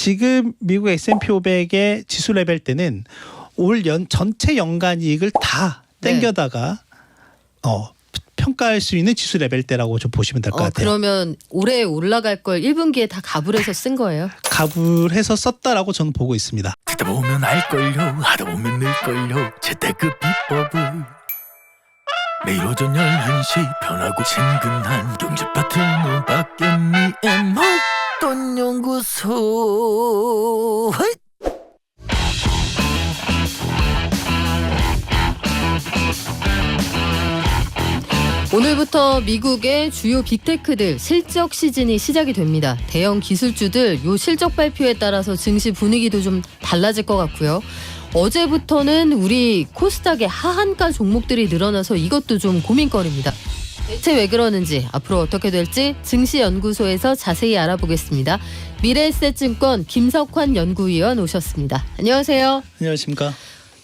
지금 미국 S&P 500의 지수 레벨 때는 올 전체 연간 이익을 다 땡겨다가 평가할 수 있는 지수 레벨대라고 좀 보시면 될 것 같아요. 그러면 올해 올라갈 걸 1분기에 다 가불해서 쓴 거예요? 가불해서 썼다라고 저는 보고 있습니다. 듣다 보면 알걸요, 하다 보면 늘걸요, 재테크 비법을. 매일 오전 11시 편하고 친근한 경제 파트너 박연미의 목돈 연구소. 오늘부터 미국의 주요 빅테크들 실적 시즌이 시작이 됩니다. 대형 기술주들 요 실적 발표에 따라서 증시 분위기도 좀 달라질 것 같고요. 어제부터는 우리 코스닥의 하한가 종목들이 늘어나서 이것도 좀 고민거리입니다. 대체 왜 그러는지, 앞으로 어떻게 될지 증시연구소에서 자세히 알아보겠습니다. 미래에셋증권 김석환 연구위원 오셨습니다. 안녕하세요. 안녕하십니까.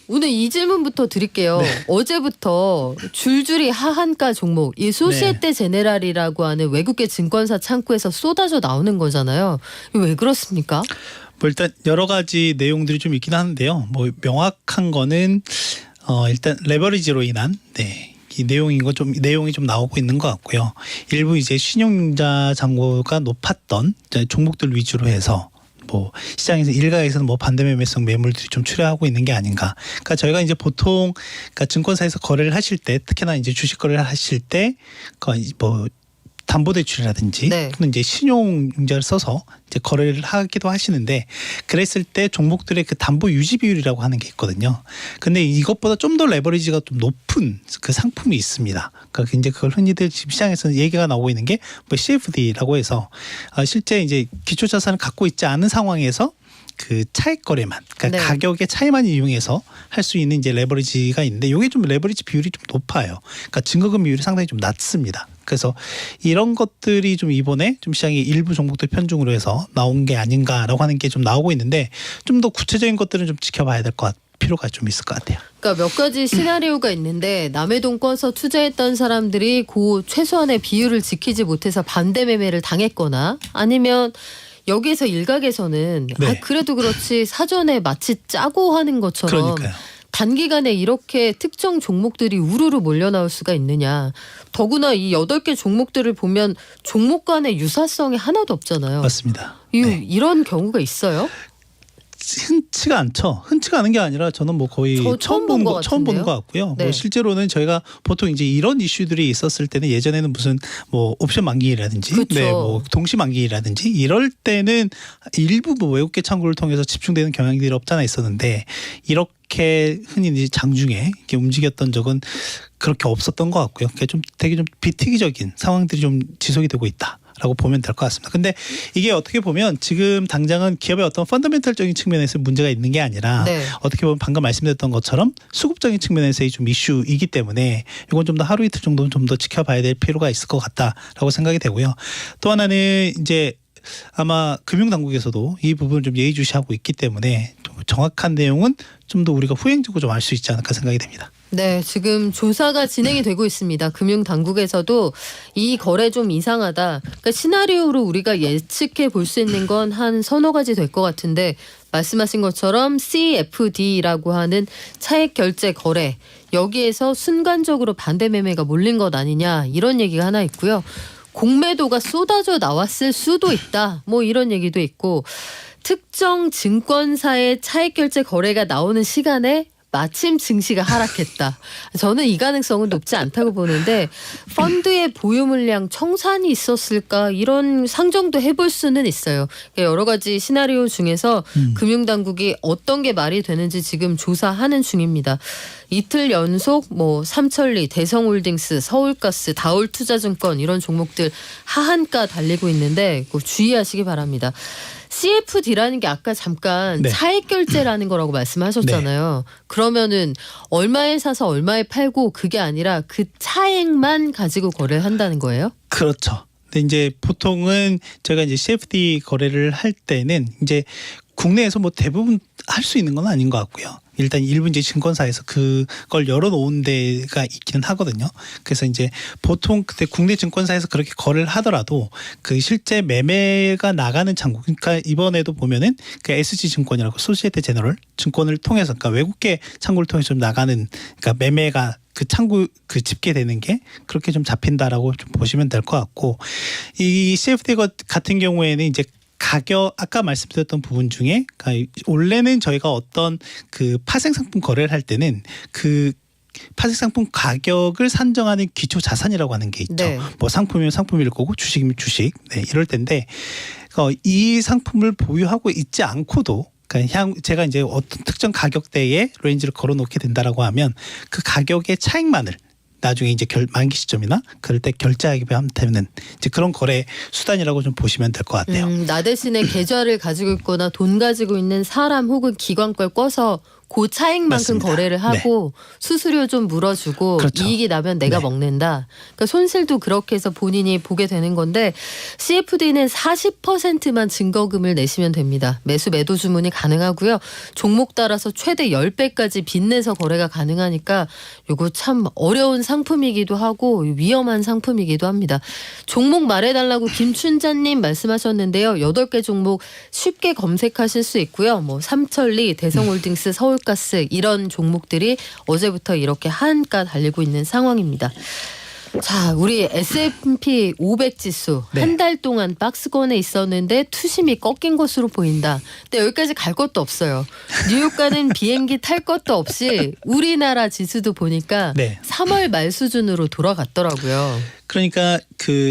오늘 이 질문부터 드릴게요. 네. 어제부터 줄줄이 하한가 종목, 이 소시에테 제네랄이라고 하는 외국계 증권사 창구에서 쏟아져 나오는 거잖아요. 왜 그렇습니까? 뭐 일단 여러 가지 내용들이 좀 있긴 하는데요. 뭐 명확한 거는 일단 레버리지로 인한 이 내용이 좀 나오고 있는 것 같고요. 일부 이제 신용융자 잔고가 높았던 종목들 위주로 해서 뭐 시장에서 일각에서는 뭐 반대 매매성 매물들이 좀 출하하고 있는 게 아닌가. 그러니까 저희가 이제 보통 그러니까 증권사에서 거래를 하실 때, 특히나 이제 주식 거래를 하실 때 뭐 담보대출이라든지 또는 이제 신용융자를 써서 이제 거래를 하기도 하시는데, 그랬을 때 종목들의 그 담보 유지 비율이라고 하는 게 있거든요. 근데 이것보다 좀 더 레버리지가 좀 높은 그 상품이 있습니다. 그러니까 이제 그걸 흔히들 지금 시장에서는 얘기가 나오고 있는 게 뭐 CFD라고 해서 실제 이제 기초 자산을 갖고 있지 않은 상황에서 그 차익 거래만, 그러니까 가격의 차이만 이용해서 할 수 있는 이제 레버리지가 있는데, 이게 좀 레버리지 비율이 좀 높아요. 그러니까 증거금 비율이 상당히 좀 낮습니다. 그래서 이런 것들이 좀 이번에 좀 시장의 일부 종목들 편중으로 해서 나온 게 아닌가라고 하는 게 좀 나오고 있는데, 좀 더 구체적인 것들은 좀 지켜봐야 될 필요가 좀 있을 것 같아요. 그러니까 몇 가지 시나리오가 있는데, 남의 돈 꿔서 투자했던 사람들이 그 최소한의 비율을 지키지 못해서 반대 매매를 당했거나, 아니면 여기에서 일각에서는 그래도 그렇지 사전에 마치 짜고 하는 것처럼 그러니까요. 단기간에 이렇게 특정 종목들이 우르르 몰려 나올 수가 있느냐. 더구나 이 8개 종목들을 보면 종목 간의 유사성이 하나도 없잖아요. 맞습니다. 이런 경우가 있어요? 흔치가 않죠. 흔치가 않은 게 아니라 저는 뭐 거의 처음 보는 것 같고요. 뭐 실제로는 저희가 보통 이제 이런 이슈들이 있었을 때는, 예전에는 무슨 뭐 옵션 만기라든지, 뭐 동시 만기라든지 이럴 때는 일부 뭐 외국계 창구를 통해서 집중되는 경향들이 없잖아 있었는데, 이렇게 흔히 이제 장중에 이렇게 움직였던 적은 그렇게 없었던 것 같고요. 그러니까 좀 되게 좀 비특이적인 상황들이 좀 지속이 되고 있다 라고 보면 될 것 같습니다. 근데 이게 어떻게 보면 지금 당장은 기업의 어떤 펀더멘털적인 측면에서 문제가 있는 게 아니라, 어떻게 보면 방금 말씀드렸던 것처럼 수급적인 측면에서의 좀 이슈이기 때문에 이건 좀 더 하루 이틀 정도는 좀 더 지켜봐야 될 필요가 있을 것 같다라고 생각이 되고요. 또 하나는 이제 아마 금융당국에서도 이 부분을 좀 예의주시하고 있기 때문에 좀 정확한 내용은 좀 더 우리가 후행적으로 좀 알 수 있지 않을까 생각이 됩니다. 네, 지금 조사가 진행이 되고 있습니다. 금융당국에서도 이 거래 좀 이상하다. 그러니까 시나리오로 우리가 예측해 볼 수 있는 건 한 서너 가지 될 것 같은데, 말씀하신 것처럼 CFD라고 하는 차액 결제 거래, 여기에서 순간적으로 반대 매매가 몰린 것 아니냐, 이런 얘기가 하나 있고요. 공매도가 쏟아져 나왔을 수도 있다, 뭐 이런 얘기도 있고, 특정 증권사의 차익 결제 거래가 나오는 시간에 마침 증시가 하락했다. 저는 이 가능성은 높지 않다고 보는데, 펀드의 보유 물량 청산이 있었을까, 이런 상정도 해볼 수는 있어요. 여러 가지 시나리오 중에서 금융당국이 어떤 게 말이 되는지 지금 조사하는 중입니다. 이틀 연속 뭐 삼천리, 대성홀딩스, 서울가스, 다올투자증권 이런 종목들 하한가 달리고 있는데 꼭 주의하시기 바랍니다. CFD라는 게 아까 잠깐 차익 결제라는 거라고 말씀하셨잖아요. 그러면은 얼마에 사서 얼마에 팔고, 그게 아니라 그 차액만 가지고 거래를 한다는 거예요? 그렇죠. 근데 이제 보통은 제가 이제 CFD 거래를 할 때는 이제 국내에서 뭐 대부분 할 수 있는 건 아닌 것 같고요. 일단 일부 이제 증권사에서 그걸 열어놓은 데가 있기는 하거든요. 그래서 이제 보통 그때 국내 증권사에서 그렇게 거래를 하더라도 그 실제 매매가 나가는 창구, 그러니까 이번에도 보면은 그 SG증권이라고 소시에테 제너럴 증권을 통해서, 그러니까 외국계 창구를 통해서 좀 나가는, 그러니까 매매가 그 창구 그 집계되는 게 그렇게 좀 잡힌다라고 좀 보시면 될 것 같고, 이 CFD 같은 경우에는 이제 가격, 아까 말씀드렸던 부분 중에, 그러니까 원래는 저희가 어떤 그 파생 상품 거래를 할 때는 그 파생 상품 가격을 산정하는 기초 자산이라고 하는 게 있죠. 네. 뭐 상품이면 상품일 거고 주식이면 주식, 네, 이럴 텐데 이 상품을 보유하고 있지 않고도, 그러니까 제가 이제 어떤 특정 가격대의 레인지를 걸어놓게 된다라고 하면 그 가격의 차익만을 나중에 이제 만기 시점이나 그럴 때 결제하게 되는 이제 그런 거래 수단이라고 좀 보시면 될 것 같아요. 나 대신에 계좌를 가지고 있거나 돈 가지고 있는 사람 혹은 기관 걸 꿔서 그 차익만큼 맞습니다. 거래를 하고 수수료 좀 물어주고 그렇죠. 이익이 나면 내가 네. 먹는다. 그러니까 손실도 그렇게 해서 본인이 보게 되는 건데, CFD는 40%만 증거금을 내시면 됩니다. 매수 매도 주문이 가능하고요. 종목 따라서 최대 10배까지 빚내서 거래가 가능하니까 이거 참 어려운 상품이기도 하고 위험한 상품이기도 합니다. 종목 말해달라고 김춘자님 말씀하셨는데요. 8개 종목 쉽게 검색하실 수 있고요. 뭐 삼천리, 대성홀딩스, 서울가스 이런 종목들이 어제부터 이렇게 한가 달리고 있는 상황입니다. 자, 우리 S&P 500 지수 네. 한 달 동안 박스권에 있었는데 투심이 꺾인 것으로 보인다. 근데 여기까지 갈 것도 없어요. 뉴욕 가는 비행기 탈 것도 없이 우리나라 지수도 보니까 네. 3월 말 수준으로 돌아갔더라고요. 그러니까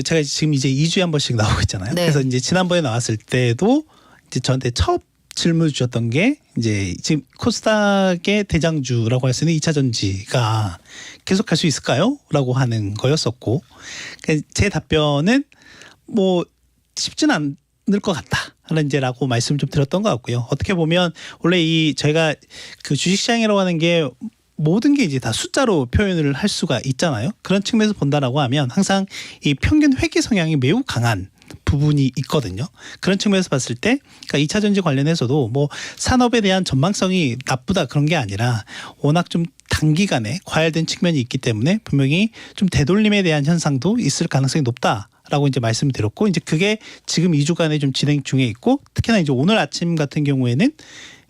제가 지금 이제 2주에 한 번씩 나오고 있잖아요. 네. 그래서 이제 지난번에 나왔을 때도 이제 저한테 첫 질문 주셨던 게 이제 지금 코스닥의 대장주라고 할 수 있는 2차 전지가 계속할 수 있을까요? 라고 하는 거였었고, 제 답변은 뭐 쉽지는 않을 것 같다 하는 이제라고 말씀 좀 드렸던 것 같고요. 어떻게 보면 원래 저희가 그 주식시장이라고 하는 게 모든 게 이제 다 숫자로 표현을 할 수가 있잖아요. 그런 측면에서 본다라고 하면 항상 이 평균 회귀 성향이 매우 강한 부분이 있거든요. 그런 측면에서 봤을 때, 그러니까 2차 전지 관련해서도 뭐 산업에 대한 전망성이 나쁘다 그런 게 아니라 워낙 좀 단기간에 과열된 측면이 있기 때문에 분명히 좀 되돌림에 대한 현상도 있을 가능성이 높다라고 이제 말씀드렸고, 이제 그게 지금 2주간에 좀 진행 중에 있고, 특히나 이제 오늘 아침 같은 경우에는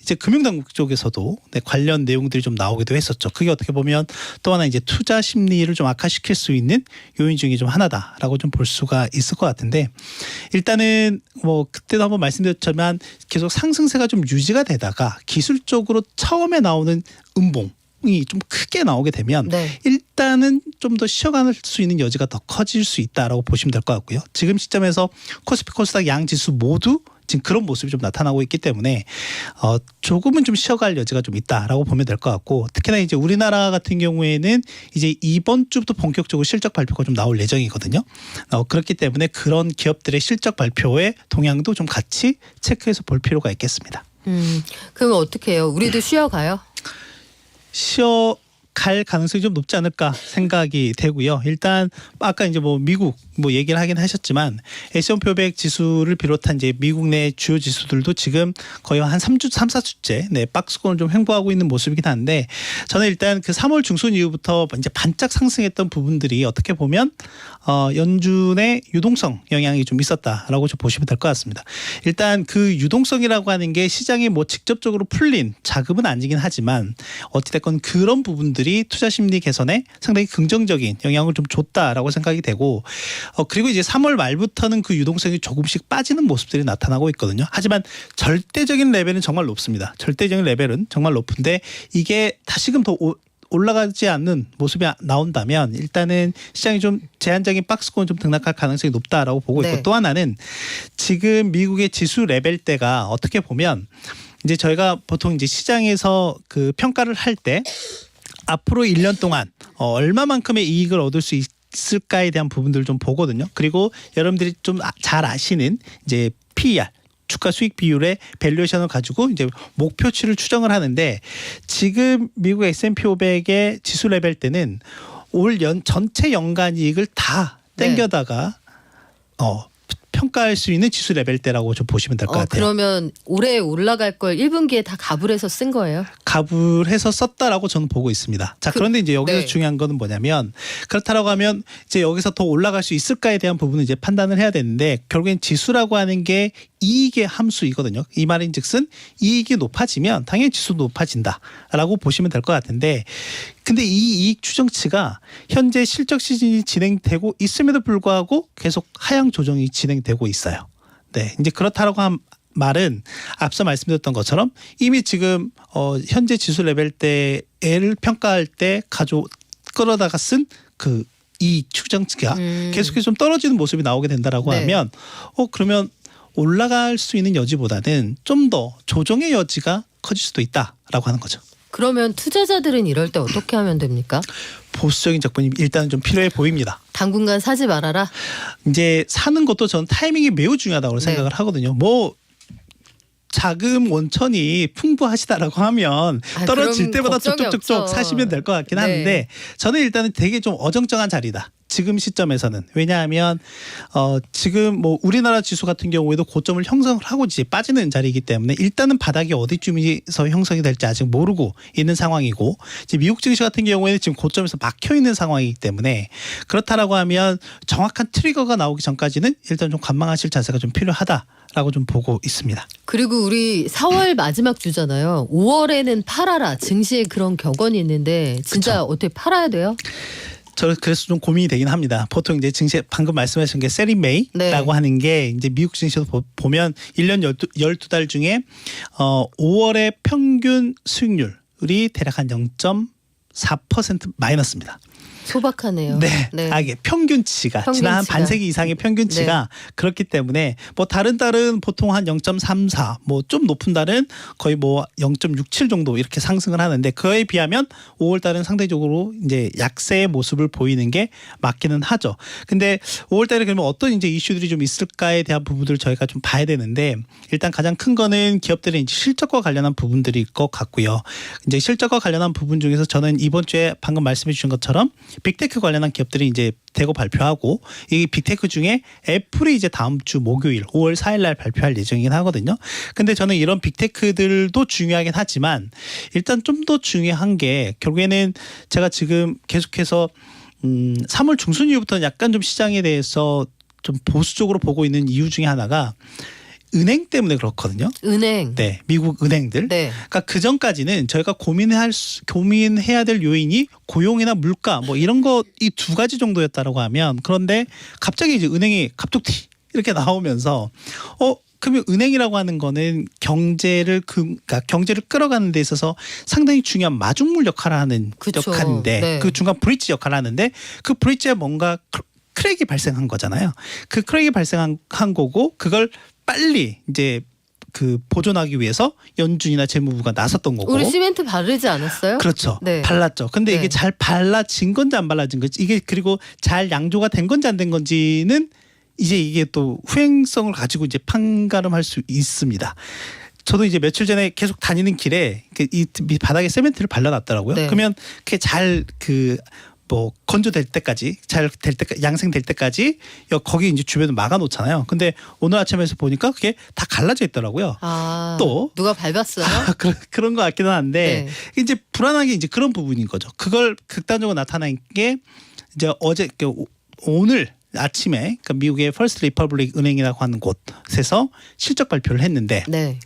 이제 금융당국 쪽에서도 관련 내용들이 좀 나오기도 했었죠. 그게 어떻게 보면 또 하나 이제 투자 심리를 좀 악화시킬 수 있는 요인 중에 좀 하나다라고 좀 볼 수가 있을 것 같은데, 일단은 뭐 그때도 한번 말씀드렸지만 계속 상승세가 좀 유지가 되다가 기술적으로 처음에 나오는 음봉이 좀 크게 나오게 되면 네. 일단은 좀 더 쉬어갈 수 있는 여지가 더 커질 수 있다라고 보시면 될 것 같고요. 지금 시점에서 코스피, 코스닥 양 지수 모두 지금 그런 모습이 좀 나타나고 있기 때문에 조금은 좀 쉬어갈 여지가 좀 있다라고 보면 될 것 같고, 특히나 이제 우리나라 같은 경우에는 이제 이번 주부터 본격적으로 실적 발표가 좀 나올 예정이거든요. 그렇기 때문에 그런 기업들의 실적 발표의 동향도 좀 같이 체크해서 볼 필요가 있겠습니다. 그럼 어떻게 해요? 우리도 쉬어가요? 쉬어갈 가능성이 좀 높지 않을까 생각이 되고요. 일단 아까 이제 뭐 미국 뭐 얘기를 하긴 하셨지만 S&P 500 지수를 비롯한 이제 미국 내 주요 지수들도 지금 거의 한 3-4주째 박스권을 좀 횡보하고 있는 모습이긴 한데, 저는 일단 그 3월 중순 이후부터 이제 반짝 상승했던 부분들이 어떻게 보면 연준의 유동성 영향이 좀 있었다라고 좀 보시면 될 것 같습니다. 일단 그 유동성이라고 하는 게 시장이 뭐 직접적으로 풀린 자금은 아니긴 하지만 어찌됐건 그런 부분들이 투자 심리 개선에 상당히 긍정적인 영향을 좀 줬다라고 생각이 되고, 그리고 이제 3월 말부터는 그 유동성이 조금씩 빠지는 모습들이 나타나고 있거든요. 하지만 절대적인 레벨은 정말 높습니다. 절대적인 레벨은 정말 높은데 이게 다시금 더 올라가지 않는 모습이 나온다면 일단은 시장이 좀 제한적인 박스권 좀 등락할 가능성이 높다라고 보고 있고, 네. 또 하나는 지금 미국의 지수 레벨대가 어떻게 보면 이제 저희가 보통 이제 시장에서 그 평가를 할 때 앞으로 1년 동안 얼마만큼의 이익을 얻을 수 있을까에 대한 부분들을 좀 보거든요. 그리고 여러분들이 좀 잘 아시는 이제 PER, 주가 수익 비율의 밸류에이션을 가지고 이제 목표치를 추정을 하는데, 지금 미국 S&P 500의 지수 레벨 때는 올 전체 연간 이익을 다 땡겨다가 평가할 수 있는 지수 레벨대라고 좀 보시면 될 것 같아요. 그러면 올해 올라갈 걸 1분기에 다 갑을 해서 쓴 거예요? 갑을 해서 썼다라고 저는 보고 있습니다. 자, 그런데 이제 여기서 네. 중요한 거는 뭐냐면 그렇다라고 하면 이제 여기서 더 올라갈 수 있을까에 대한 부분은 이제 판단을 해야 되는데 결국엔 지수라고 하는 게 이익의 함수이거든요. 이 말인즉슨 이익이 높아지면 당연히 지수도 높아진다라고 보시면 될 것 같은데 근데 이 이익 추정치가 현재 실적 시즌이 진행되고 있음에도 불구하고 계속 하향 조정이 진행되고 있어요. 네, 이제 그렇다라고 한 말은 앞서 말씀드렸던 것처럼 이미 지금 현재 지수 레벨대를 평가할 때 끌어다가 쓴 그 이익 추정치가 계속해서 좀 떨어지는 모습이 나오게 된다라고 네. 하면 그러면 올라갈 수 있는 여지보다는 좀 더 조정의 여지가 커질 수도 있다라고 하는 거죠. 그러면 투자자들은 이럴 때 어떻게 하면 됩니까? 보수적인 접근이 일단은 좀 필요해 보입니다. 당분간 사지 말아라. 이제 사는 것도 저는 타이밍이 매우 중요하다고 네. 생각을 하거든요. 뭐 자금 원천이 풍부하시다라고 하면 떨어질 그럼 때보다 걱정이 쪽쪽쪽쪽 없죠. 사시면 될 것 같긴 네. 하는데 저는 일단은 되게 좀 어정쩡한 자리다. 지금 시점에서는 왜냐하면 지금 뭐 우리나라 지수 같은 경우에도 고점을 형성을 하고 이제 빠지는 자리이기 때문에 일단은 바닥이 어디쯤에서 형성이 될지 아직 모르고 있는 상황이고 이제 미국 증시 같은 경우에는 지금 고점에서 막혀 있는 상황이기 때문에 그렇다라고 하면 정확한 트리거가 나오기 전까지는 일단 좀 관망하실 자세가 좀 필요하다라고 좀 보고 있습니다. 그리고 우리 4월 마지막 주잖아요. 5월에는 팔아라. 증시에 그런 격언이 있는데 진짜 그쵸. 어떻게 팔아야 돼요? 저는 그래서 좀 고민이 되긴 합니다. 보통 이제 증시 방금 말씀하신 게 세리 메이라고 네. 하는 게 이제 미국 증시도 보면 1년 12달 중에 5월의 평균 수익률이 대략 한 0.4% 마이너스입니다. 소박하네요. 네. 이게 평균치가 지난 한 반세기 이상의 평균치가 그렇기 때문에 뭐 다른 달은 보통 한 0.34, 뭐 좀 높은 달은 거의 뭐 0.67 정도 이렇게 상승을 하는데 그에 비하면 5월 달은 상대적으로 이제 약세의 모습을 보이는 게 맞기는 하죠. 근데 5월 달에 그러면 어떤 이제 이슈들이 좀 있을까에 대한 부분들을 저희가 좀 봐야 되는데 일단 가장 큰 거는 기업들의 이제 실적과 관련한 부분들일 것 같고요. 이제 실적과 관련한 부분 중에서 저는 이번 주에 방금 말씀해 주신 것처럼 빅테크 관련한 기업들이 이제 대거 발표하고 이 빅테크 중에 애플이 이제 다음 주 목요일 5월 4일 날 발표할 예정이긴 하거든요. 근데 저는 이런 빅테크들도 중요하긴 하지만 일단 좀 더 중요한 게 결국에는 제가 지금 계속해서 3월 중순 이후부터 약간 좀 시장에 대해서 좀 보수적으로 보고 있는 이유 중에 하나가 은행 때문에 그렇거든요. 은행. 네, 미국 은행들. 네. 그러니까 그 전까지는 저희가 고민해야 될 요인이 고용이나 물가 뭐 이런 거 이 두 가지 정도였다라고 하면 그런데 갑자기 이제 은행이 갑툭튀 이렇게 나오면서 그러면 은행이라고 하는 거는 그러니까 경제를 끌어가는 데 있어서 상당히 중요한 마중물 역할을 하는 그쵸. 역할인데 네. 그 중간 브릿지 역할을 하는데 그 브릿지에 뭔가 크랙이 발생한 거잖아요. 그 크랙이 발생한 거고 그걸 빨리 이제 그 보존하기 위해서 연준이나 재무부가 나섰던 거고. 우리 시멘트 바르지 않았어요? 그렇죠. 네. 발랐죠. 근데 네. 이게 잘 발라진 건지 안 발라진 건지 이게 그리고 잘 양조가 된 건지 안 된 건지는 이제 이게 또 후행성을 가지고 이제 판가름할 수 있습니다. 저도 이제 며칠 전에 계속 다니는 길에 이 바닥에 세멘트를 발라놨더라고요. 네. 그러면 그게 잘 건조될 때까지 양생될 때까지 거기 이제 주변을 막아놓잖아요. 근데 오늘 아침에서 보니까 그게 다 갈라져 있더라고요. 또 누가 밟았어요? 그런 것 같기는 한데 네. 이제 불안하게 이제 그런 부분인 거죠. 그걸 극단적으로 나타난 게 이제 오늘 아침에 그러니까 미국의 퍼스트 리퍼블릭 은행이라고 하는 곳에서 실적 발표를 했는데 네.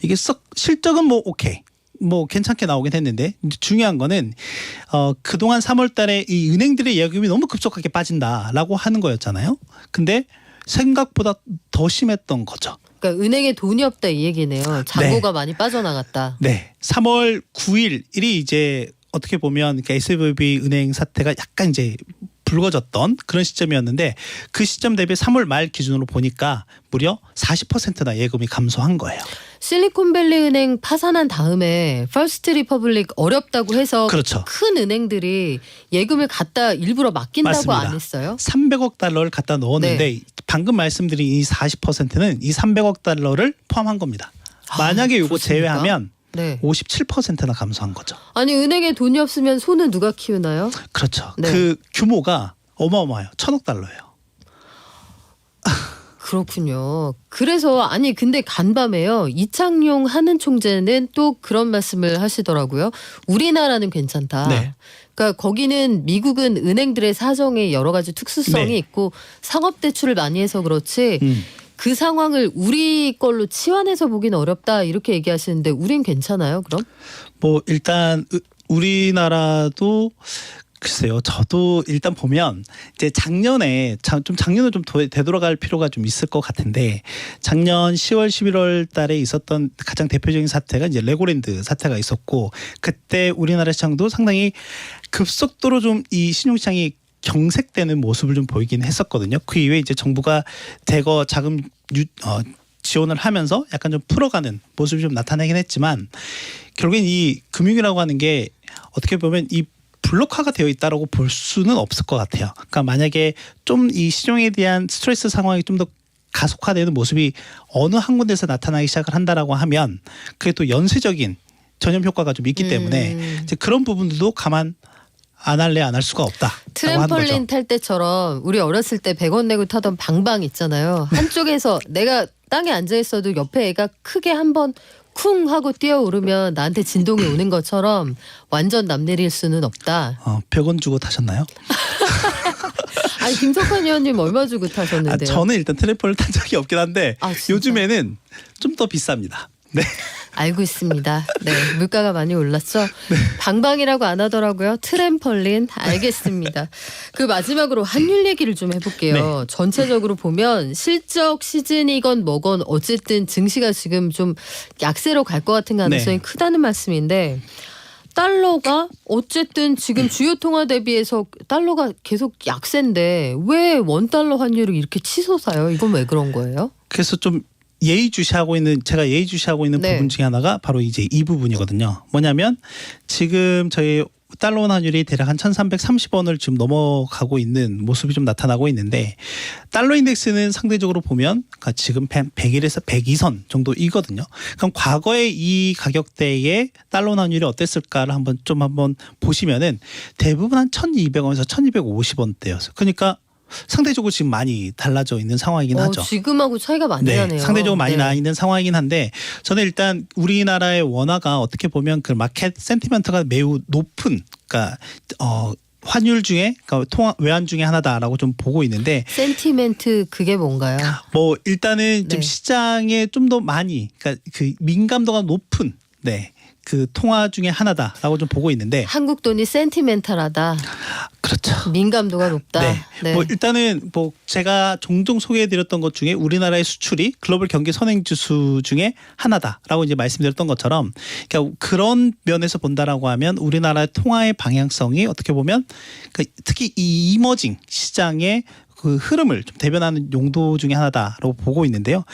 이게 실적은 뭐 오케이. 뭐 괜찮게 나오긴 했는데 이제 중요한 거는 그동안 3월 달에 이 은행들의 예금이 너무 급속하게 빠진다라고 하는 거였잖아요. 근데 생각보다 더 심했던 거죠. 그러니까 은행에 돈이 없다 이 얘기네요. 잔고가 많이 빠져나갔다. 네. 3월 9일이 이제 어떻게 보면 SVB 은행 사태가 약간 이제 불거졌던 그런 시점이었는데 그 시점 대비 3월 말 기준으로 보니까 무려 40%나 예금이 감소한 거예요. 실리콘밸리 은행 파산한 다음에 퍼스트 리퍼블릭 어렵다고 해서 그렇죠. 큰 은행들이 예금을 갖다 일부러 맡긴다고 맞습니다. 안 했어요? 300억 달러를 갖다 넣었는데 방금 말씀드린 이 40%는 이 300억 달러를 포함한 겁니다. 만약에 이거 그렇습니까? 제외하면 네. 57%나 감소한 거죠. 아니 은행에 돈이 없으면 소는 누가 키우나요? 그렇죠. 네. 그 규모가 어마어마해요. 1,000억 달러예요. 그렇군요. 그래서 아니 근데 간밤에요. 이창용 한은 총재는 또 그런 말씀을 하시더라고요. 우리나라는 괜찮다. 네. 그러니까 거기는 미국은 은행들의 사정에 여러 가지 특수성이 네. 있고 상업 대출을 많이 해서 그렇지 음. 그 상황을 우리 걸로 치환해서 보기는 어렵다 이렇게 얘기하시는데 우린 괜찮아요 그럼? 뭐 일단 우리나라도 글쎄요. 저도 일단 보면 이제 작년에 작년으로 좀 되돌아갈 필요가 좀 있을 것 같은데 작년 10월 11월 달에 있었던 가장 대표적인 사태가 이제 레고랜드 사태가 있었고 그때 우리나라 시장도 상당히 급속도로 좀 이 신용시장이 경색되는 모습을 좀 보이긴 했었거든요. 그 이후에 이제 정부가 대거 자금 지원을 하면서 약간 좀 풀어가는 모습이 좀 나타나긴 했지만 결국엔 이 금융이라고 하는 게 어떻게 보면 이 블록화가 되어 있다라고 볼 수는 없을 것 같아요. 그러니까 만약에 좀 이 시중에 대한 스트레스 상황이 좀 더 가속화되는 모습이 어느 한 군데서 나타나기 시작을 한다라고 하면 그게 또 연쇄적인 전염 효과가 좀 있기 때문에 이제 그런 부분들도 가만 안 할래 안 할 수가 없다. 트램펄린 탈 때처럼 우리 어렸을 때 100원 내고 타던 방방 있잖아요. 한쪽에서 내가 땅에 앉아 있어도 옆에 애가 크게 한번 쿵 하고 뛰어오르면 나한테 진동이 오는 것처럼 완전 남 내릴 수는 없다. 100원 주고 타셨나요? 아니 김석환 의원님 얼마 주고 타셨는데요? 저는 일단 트램펄을 탄 적이 없긴 한데 진짜? 요즘에는 좀 더 비쌉니다. 네. 알고 있습니다. 네, 물가가 많이 올랐죠. 방방이라고 안 하더라고요. 트램펄린 알겠습니다. 그 마지막으로 환율 얘기를 좀 해볼게요. 전체적으로 보면 실적 시즌이건 뭐건 어쨌든 증시가 지금 좀 약세로 갈 것 같은 가능성이 크다는 말씀인데 달러가 어쨌든 지금 주요 통화 대비해서 달러가 계속 약세인데 왜 원달러 환율이 이렇게 치솟아요? 이건 왜 그런 거예요? 그래서 좀 제가 예의주시하고 있는 부분 중에 하나가 바로 이제 이 부분이거든요. 뭐냐면 지금 저희 달러 원 환율이 대략 한 1,330원을 지금 넘어가고 있는 모습이 좀 나타나고 있는데 달러 인덱스는 상대적으로 보면 그러니까 지금 100일에서 102선 정도이거든요. 그럼 과거의 이 가격대의 달러 원 환율이 어땠을까를 한번 보시면은 대부분 한 1,200원에서 1,250원대였어요. 그러니까 상대적으로 지금 많이 달라져 있는 상황이긴 하죠. 지금하고 차이가 많이 나네요. 상대적으로 많이 나 있는 상황이긴 한데 저는 일단 우리나라의 원화가 어떻게 보면 그 마켓 센티먼트가 매우 높은 그러니까 환율 중에 그러니까 통화 외환 중에 하나다라고 좀 보고 있는데 센티멘트 그게 뭔가요? 뭐 일단은 좀 시장에 좀 더 많이 그러니까 그 민감도가 높은 그 통화 중에 하나다라고 좀 보고 있는데 한국 돈이 센티멘탈하다. 그렇죠. 민감도가 높다. 네. 뭐 일단은 뭐 제가 종종 소개해드렸던 것 중에 우리나라의 수출이 글로벌 경기 선행지수 중에 하나다라고 이제 말씀드렸던 것처럼 그러니까 그런 면에서 본다라고 하면 우리나라의 통화의 방향성이 어떻게 보면 그러니까 특히 이 이머징 시장의 그 흐름을 좀 대변하는 용도 중에 하나다라고 보고 있는데요.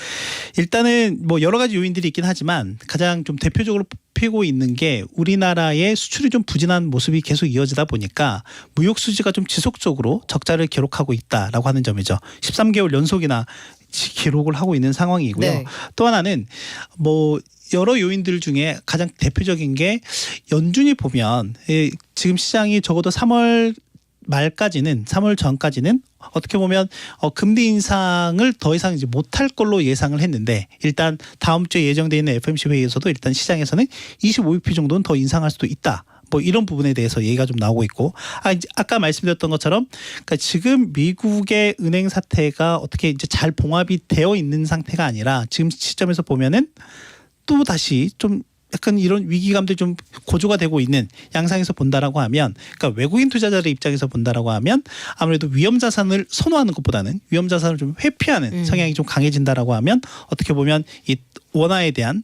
일단은 뭐 여러 가지 요인들이 있긴 하지만 가장 좀 대표적으로 피고 있는 게 우리나라의 수출이 좀 부진한 모습이 계속 이어지다 보니까 무역 수지가 좀 지속적으로 적자를 기록하고 있다라고 하는 점이죠. 13개월 연속이나 기록을 하고 있는 상황이고요. 또 하나는 뭐 여러 요인들 중에 가장 대표적인 게 연준이 보면 지금 시장이 적어도 3월 전까지는 어떻게 보면 금리 인상을 더 이상 이제 못할 걸로 예상을 했는데 일단 다음 주에 예정되어 있는 FOMC 회의에서도 일단 시장에서는 25bp 정도는 더 인상할 수도 있다. 뭐 이런 부분에 대해서 얘기가 좀 나오고 있고 아까 말씀드렸던 것처럼 그러니까 지금 미국의 은행 사태가 어떻게 이제 잘 봉합이 되어 있는 상태가 아니라 지금 시점에서 보면은 또 다시 좀 약간 이런 위기감들이 좀 고조가 되고 있는 양상에서 본다라고 하면 그러니까 외국인 투자자들 입장에서 본다라고 하면 아무래도 위험 자산을 선호하는 것보다는 위험 자산을 좀 회피하는 성향이 좀 강해진다라고 하면 어떻게 보면 이 원화에 대한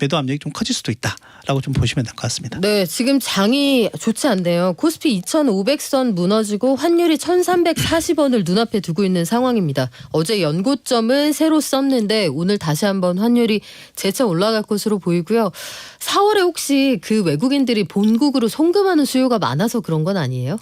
매도 압력이 좀 커질 수도 있다라고 좀 보시면 될 것 같습니다. 네, 지금 장이 좋지 않네요. 코스피 2,500선 무너지고 환율이 1,340원을 눈앞에 두고 있는 상황입니다. 어제 연고점은 새로 썼는데 오늘 다시 한번 환율이 재차 올라갈 것으로 보이고요. 4월에 혹시 그 외국인들이 본국으로 송금하는 수요가 많아서 그런 건 아니에요?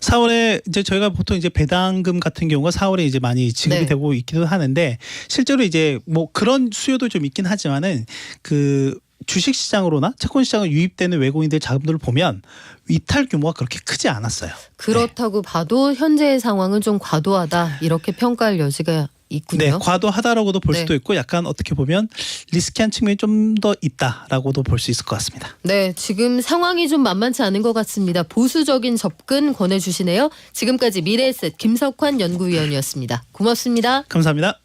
4월에 이제 저희가 보통 이제 배당금 같은 경우가 4월에 이제 많이 지급이 되고 있기도 하는데 실제로 이제 뭐 그런 수요도 좀 있긴 하지만은 그 주식 시장으로나 채권 시장을 유입되는 외국인들 자금들을 보면 이탈 규모가 그렇게 크지 않았어요. 그렇다고 봐도 현재의 상황은 좀 과도하다 이렇게 평가할 여지가 있군요. 네, 과도하다라고도 볼 네. 수도 있고 약간 어떻게 보면 리스키한 측면이 좀 더 있다라고도 볼 수 있을 것 같습니다. 네, 지금 상황이 좀 만만치 않은 것 같습니다. 보수적인 접근 권해주시네요. 지금까지 미래에셋 김석환 연구위원이었습니다. 고맙습니다. 감사합니다.